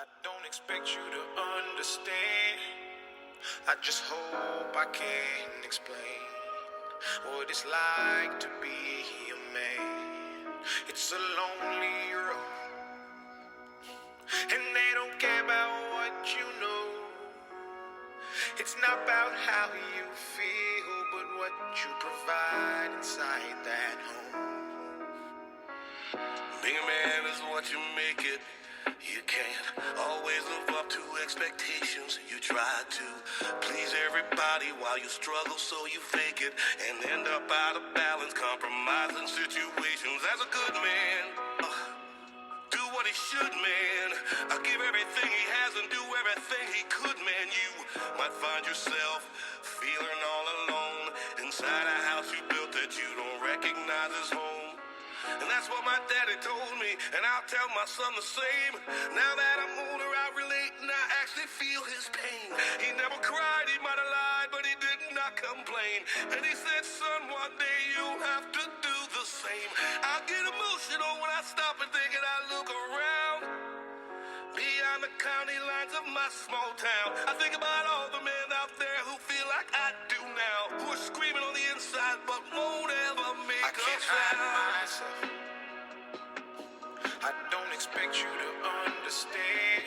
I don't expect you to understand. I just hope I can explain what it's like to be a man. It's a lonely road, and they don't care about what you know. It's not about how you feel, but what you provide inside that home. Being a man is what you make it. You can't always live up to expectations. You try to please everybody while you struggle, so you fake it and end up out of balance, compromising situations. As a good man, do what he should, man. Give everything he has and do everything he could, man. You might find yourself feeling all alone inside a house you built that you don't recognize as home. And that's what my daddy told me, and I'll tell my son the same. Now that I'm older, I relate and I actually feel his pain. He never cried, he might have lied, but he did not complain. And he said, son, one day you'll have to do the same. I get emotional when I stop and think and I look around beyond the county lines of my small town. I think about all the men out there who feel like I do now, who are screaming on the inside but won't ever make a sound. I can't hide myself. I don't expect you to understand.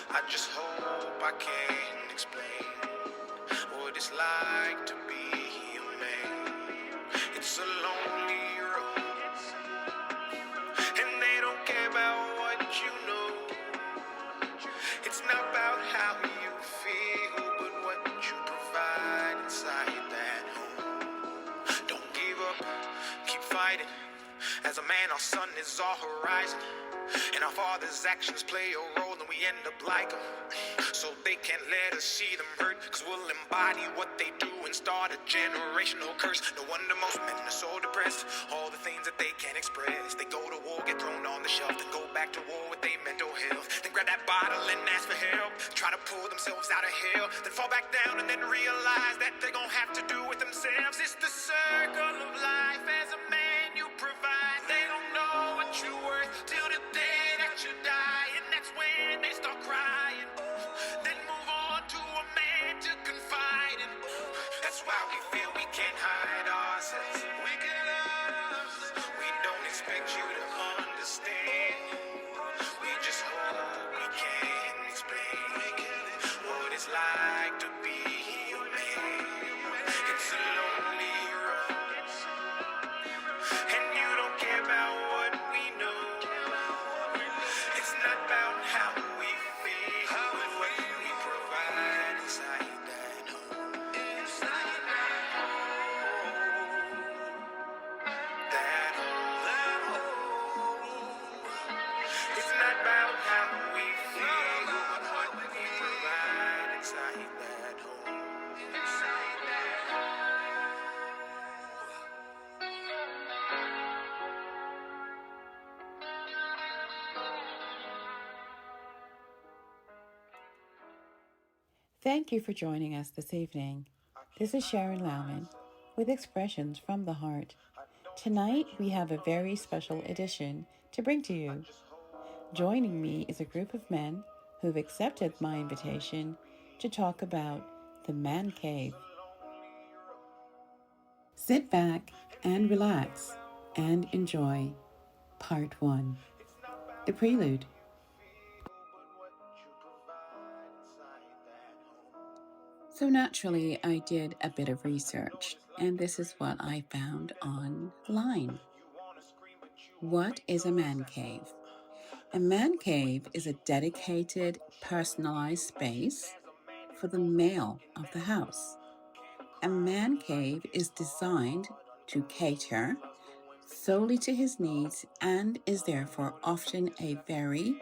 I just hope I can explain what it's like to be a man. It's a lonely road, and they don't care about what you know. It's not about how you feel, but what you provide inside that home. Don't give up, keep fighting. As a man, our sun is our horizon, and our father's actions play a role, and we end up like them. So they can't let us see them hurt, cause we'll embody what they do and start a generational curse. No wonder most men are so depressed, all the things that they can't express. They go to war, get thrown on the shelf, then go back to war with their mental health. Then grab that bottle and ask for help, try to pull themselves out of hell, then fall back down and then realize that they're gonna have to do it themselves. It's the circle of life. As a man you provide, they don't know what you're worth till the day that you die, and that's when they start crying. Then move on to a man to confide in. That's why we feel we can't hide ourselves. We can hide ourselves. We don't expect you to understand. We just hope we can explain what it's like to be a man. It's a lonely road, and you don't care about what we know. It's not about how we feel, but what we provide inside that home. Inside that home. That home. That home. It's not about how we feel, but what we provide inside that home. Inside that home. Thank you for joining us this evening. This is Sharon Lauman with Expressions from the Heart. Tonight we have a very special edition to bring to you. Joining me is a group of men who've accepted my invitation to talk about the man cave. Sit back and relax and enjoy Part 1, The Prelude. So naturally, I did a bit of research, and this is what I found online. What is a man cave? A man cave is a dedicated, personalized space for the male of the house. A man cave is designed to cater solely to his needs and is therefore often a very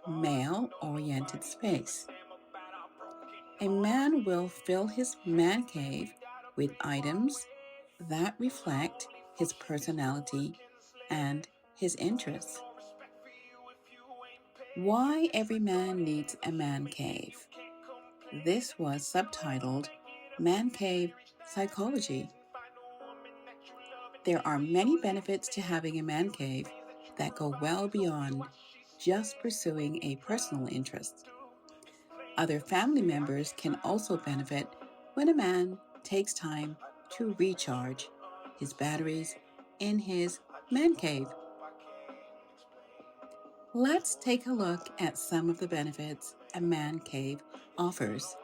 male-oriented space. A man will fill his man cave with items that reflect his personality and his interests. Why every man needs a man cave? This was subtitled Man Cave Psychology. There are many benefits to having a man cave that go well beyond just pursuing a personal interest. Other family members can also benefit when a man takes time to recharge his batteries in his man cave. Let's take a look at some of the benefits a man cave offers.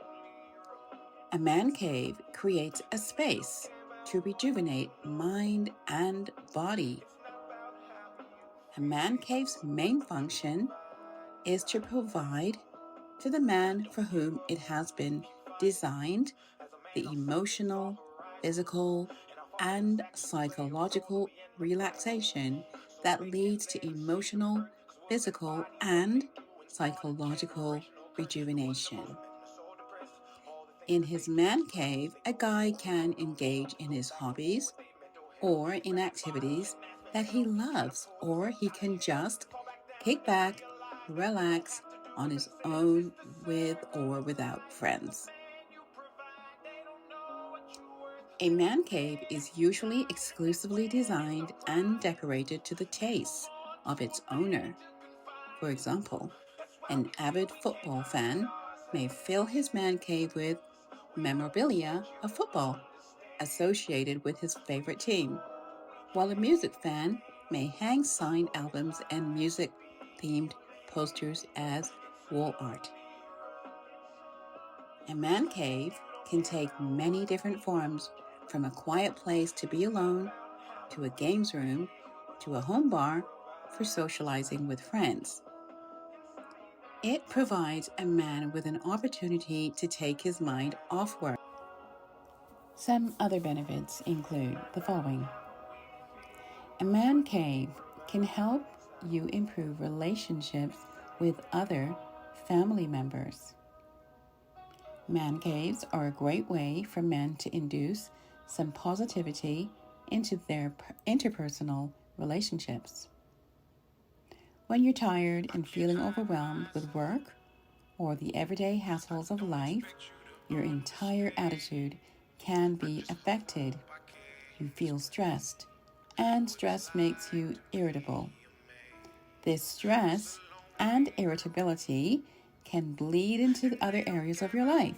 A man cave creates a space to rejuvenate mind and body. A man cave's main function is to provide to the man for whom it has been designed the emotional, physical, and psychological relaxation that leads to emotional, physical, and psychological rejuvenation. In his man cave, a guy can engage in his hobbies or in activities that he loves, or he can just kick back, relax on his own with or without friends. A man cave is usually exclusively designed and decorated to the taste of its owner. For example, an avid football fan may fill his man cave with memorabilia of football associated with his favorite team, while a music fan may hang signed albums and music themed posters as wall art. A man cave can take many different forms, from a quiet place to be alone, to a games room, to a home bar for socializing with friends. It provides a man with an opportunity to take his mind off work. Some other benefits include the following. A man cave can help you improve relationships with other family members. Man caves are a great way for men to induce some positivity into their interpersonal relationships. When you're tired and feeling overwhelmed with work or the everyday hassles of life, your entire attitude can be affected. You feel stressed, and stress makes you irritable. This stress and irritability can bleed into other areas of your life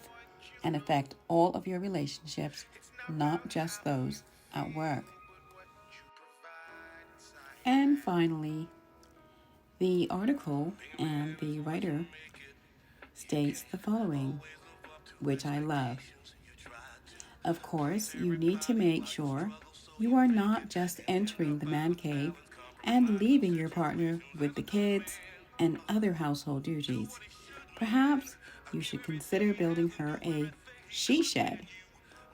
and affect all of your relationships, not just those at work. And finally, the article and the writer states the following, which I love. Of course, you need to make sure you are not just entering the man cave and leaving your partner with the kids and other household duties. Perhaps you should consider building her a she shed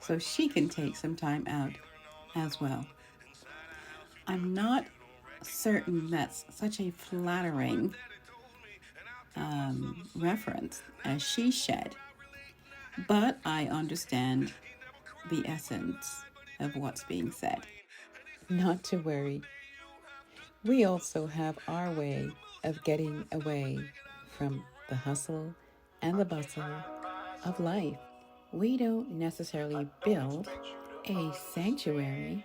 so she can take some time out as well. I'm not certain that's such a flattering reference as she shed, but I understand the essence of what's being said. Not to worry. We also have our way of getting away from the hustle and the bustle of life. We don't necessarily build a sanctuary,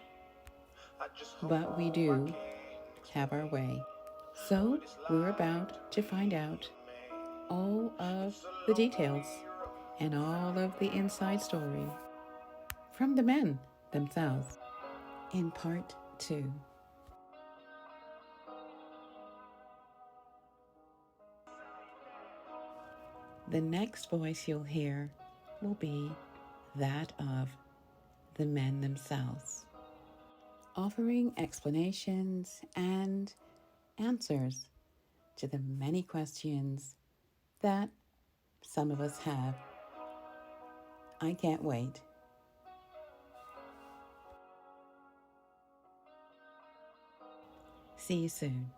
but we do have our way. So we're about to find out all of the details and all of the inside story from the men themselves in part 2. The next voice you'll hear will be that of the men themselves, offering explanations and answers to the many questions that some of us have. I can't wait. See you soon.